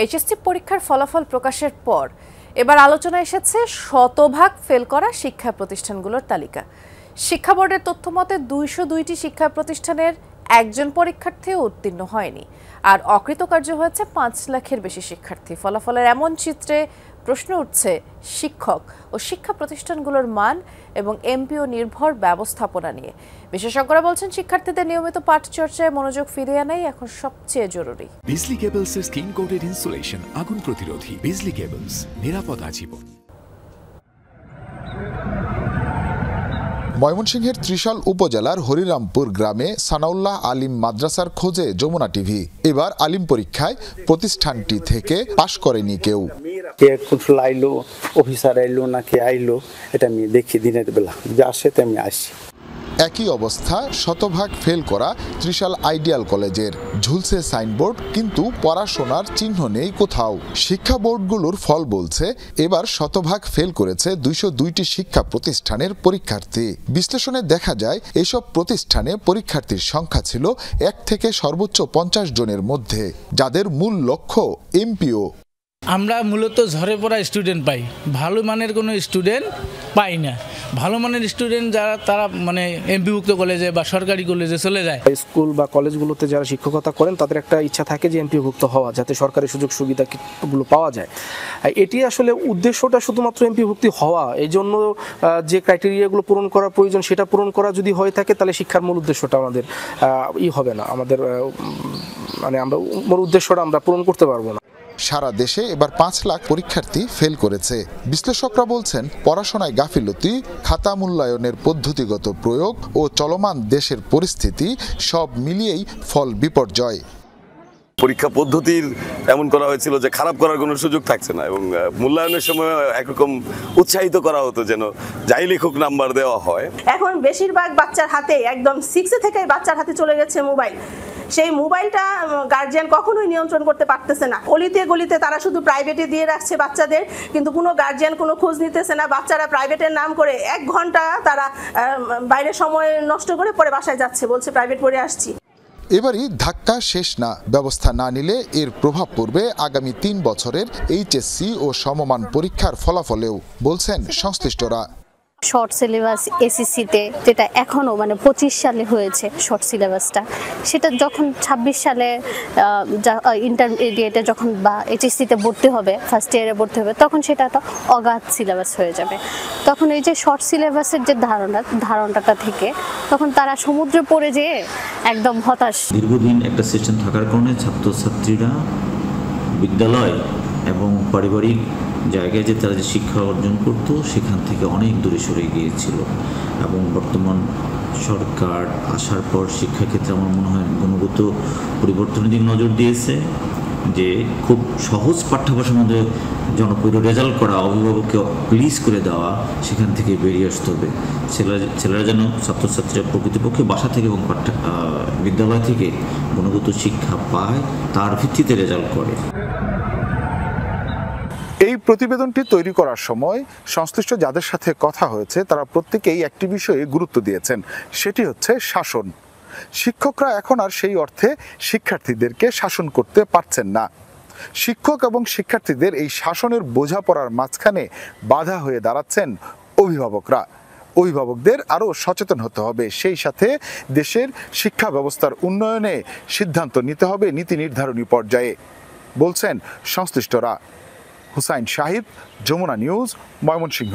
HSC পরীক্ষার ফলাফল প্রকাশের পর এবার আলোচনায় এসেছে শতভাগ ফেল করা শিক্ষা প্রতিষ্ঠানগুলোর তালিকা। শিক্ষা বোর্ডের তথ্যমতে 202টি শিক্ষা প্রতিষ্ঠানের একজন পরীক্ষার্থীও উত্তীর্ণ হয়নি, আর অকৃতকার্য হয়েছে 5 লাখের বেশি শিক্ষার্থী। ফলাফলের এমন চিত্রে প্রশ্ন উঠছে শিক্ষক ও শিক্ষা প্রতিষ্ঠানগুলোর মান এবং এমপিও নির্ভর ব্যবস্থাপনা নিয়ে। বিশেষজ্ঞরা বলছেন, শিক্ষার্থীদের নিয়মিত পাঠ চর্চায় মনোযোগ ফিরিয়ে আনাই এখন সবচেয়ে জরুরি। বিজলি কেবলসের স্কিন কোটেড ইনসুলেশন আগুন প্রতিরোধী। বিজলি কেবলস, নিরাপদ আজীবন। ময়মনসিংহের ত্রিশাল উপজেলার হরিরামপুর গ্রামে সানাউল্লাহ আলিম মাদ্রাসার খোঁজে যমুনা টিভি। এবার আলিম পরীক্ষায় প্রতিষ্ঠানটি থেকে পাশ করেনি কেউ। কে কন্ট্রোল আইলো, অফিসার আইলো না কে আইলো, এটা আমি দেখি দিনের বেলা যে আসে তো আমি আসি। একই অবস্থা শতভাগ ফেল করা ত্রিশাল আইডিয়াল কলেজের। ঝুলছে সাইনবোর্ড, কিন্তু পড়াশোনার চিহ্ন নেই কোথাও। শিক্ষা বোর্ডগুলোর ফল বলছে এবার শতভাগ ফেল করেছে 202টি শিক্ষা প্রতিষ্ঠানের পরীক্ষার্থী। বিশ্লেষণে দেখা যায় এসব প্রতিষ্ঠানে পরীক্ষার্থীর সংখ্যা ছিল 1 থেকে সর্বোচ্চ 50 জনের মধ্যে, যাদের মূল লক্ষ্য এমপিও। আমরা মূলত ঝরে পড়া স্টুডেন্ট পাই, ভালো মানের কোনো স্টুডেন্ট পাই না। ভালো মানের স্টুডেন্ট যারা, তারা মানে এমপিভুক্ত কলেজে বা সরকারি কলেজে চলে যায়। স্কুল বা কলেজগুলোতে যারা শিক্ষকতা করেন তাদের একটা ইচ্ছা থাকে যে এমপিভুক্ত হওয়া, যাতে সরকারি সুযোগ সুবিধাগুলো পাওয়া যায়। এটি আসলে উদ্দেশ্যটা শুধুমাত্র এমপিভুক্তি হওয়া, এই জন্য যে ক্রাইটেরিয়াগুলো পূরণ করা প্রয়োজন সেটা পূরণ করা যদি হয়ে থাকে, তাহলে শিক্ষার মূল উদ্দেশ্যটা আমাদের হবে না, আমাদের মানে আমরা মূল উদ্দেশ্যটা আমরা পূরণ করতে পারবো না। সারা দেশে এবার 5 লাখ পরীক্ষার্থী ফেল করেছে। বিশ্লেষকরা বলছেন, পড়াশোনায় গাফিলতি, খাতা মূল্যায়নের পদ্ধতিগত প্রয়োগ ও চলমান দেশের পরিস্থিতি সব মিলিয়েই ফল বিপর্যয়। পরীক্ষা পদ্ধতির এমন করা হয়েছিল যে খারাপ করার কোনো সুযোগ থাকছে না, এবং মূল্যায়নের সময় একরকম উৎসাহিত করা হতো যেন যাই লিখুক নাম্বার দেওয়া হয়। এখন বেশিরভাগ বাচ্চার হাতে, একদম 6 থেকে বাচ্চার হাতে চলে গেছে মোবাইল। সেই মোবাইলটা গার্জিয়ান কখনোই নিয়ন্ত্রণ করতে পারতেছে না। অলিতে গলিতে তারা শুধু প্রাইভেটে দিয়ে রাখছে বাচ্চাদের, কিন্তু কোনো গার্জিয়ান কোনো খোঁজ নিতেছে না। বাচ্চারা প্রাইভেটের নাম করে 1 ঘন্টা তারা বাইরে সময় নষ্ট করে পরে বাসায় যাচ্ছে, বলছে প্রাইভেট পড়ে আসছি। এবারই ধাক্কা শেষ না, ব্যবস্থা না নিলে এর প্রভাব পড়বে আগামী 3 বছরের এইচএসসি ও সমমান পরীক্ষার ফলাফলেও, বলছেন সংশ্লিষ্টরা। শর্ট সিলেবাস এসএসসিতে যেটা এখনও মানে 25 সালে হয়েছে শর্ট সিলেবাসটা, সেটা যখন 26 সালে ইন্টারমিডিয়েটে যখন বা এইচএসসিতে ভর্তি হবে, ফার্স্ট ইয়ারে ভর্তি হবে, তখন সেটা একটা অগাধ সিলেবাস হয়ে যাবে। তখন এই যে শর্ট সিলেবাসের যে ধারণাটা থেকে তখন তারা সমুদ্রে পড়ে যেয়ে একদম হতাশ। দীর্ঘদিন একটা সিস্টেম থাকার কারণে ছাত্রছাত্রীরা বিদ্যালয় এবং পারিবারিক জায়গায় যে তারা যে শিক্ষা অর্জন করতো সেখান থেকে অনেক দূরে সরে গিয়েছিল, এবং বর্তমান সরকার আসার পর শিক্ষাক্ষেত্রে আমার মনে হয় গুণগত পরিবর্তনের দিকে নজর দিয়েছে, যে খুব সহজ পাঠ্যাভ্যাসের মধ্যে জনপ্রিয় রেজাল্ট করা, অভিভাবককে প্লিজ করে দেওয়া, সেখান থেকে বেরিয়ে আসতে হবে। ছেলেরা যেন, ছাত্রছাত্রীরা প্রকৃতপক্ষে বাসা থেকে এবং বিদ্যালয় থেকে গুণগত শিক্ষা পায়, তার ভিত্তিতে রেজাল্ট করে। এই প্রতিবেদনটি তৈরি করার সময় সংশ্লিষ্ট যাদের সাথে কথা হয়েছে তারা প্রত্যেকেই একটি বিষয়ে গুরুত্ব দিয়েছেন, সেটি হচ্ছে শাসন। শিক্ষকরা এখন আর সেই অর্থে শিক্ষার্থীদেরকে শাসন করতে পারছেন না। শিক্ষক এবং শিক্ষার্থীদের এই শাসনের বোঝাপড়ার মাঝখানে বাধা হয়ে দাঁড়াচ্ছেন অভিভাবকরা। অভিভাবকদের আরও সচেতন হতে হবে, সেই সাথে দেশের শিক্ষা ব্যবস্থার উন্নয়নে সিদ্ধান্ত নিতে হবে নীতি নির্ধারণী পর্যায়ে, বলছেন সংশ্লিষ্টরা। হুসাইন শাহিদ, যমুনা নিউজ, ময়মনসিংহ।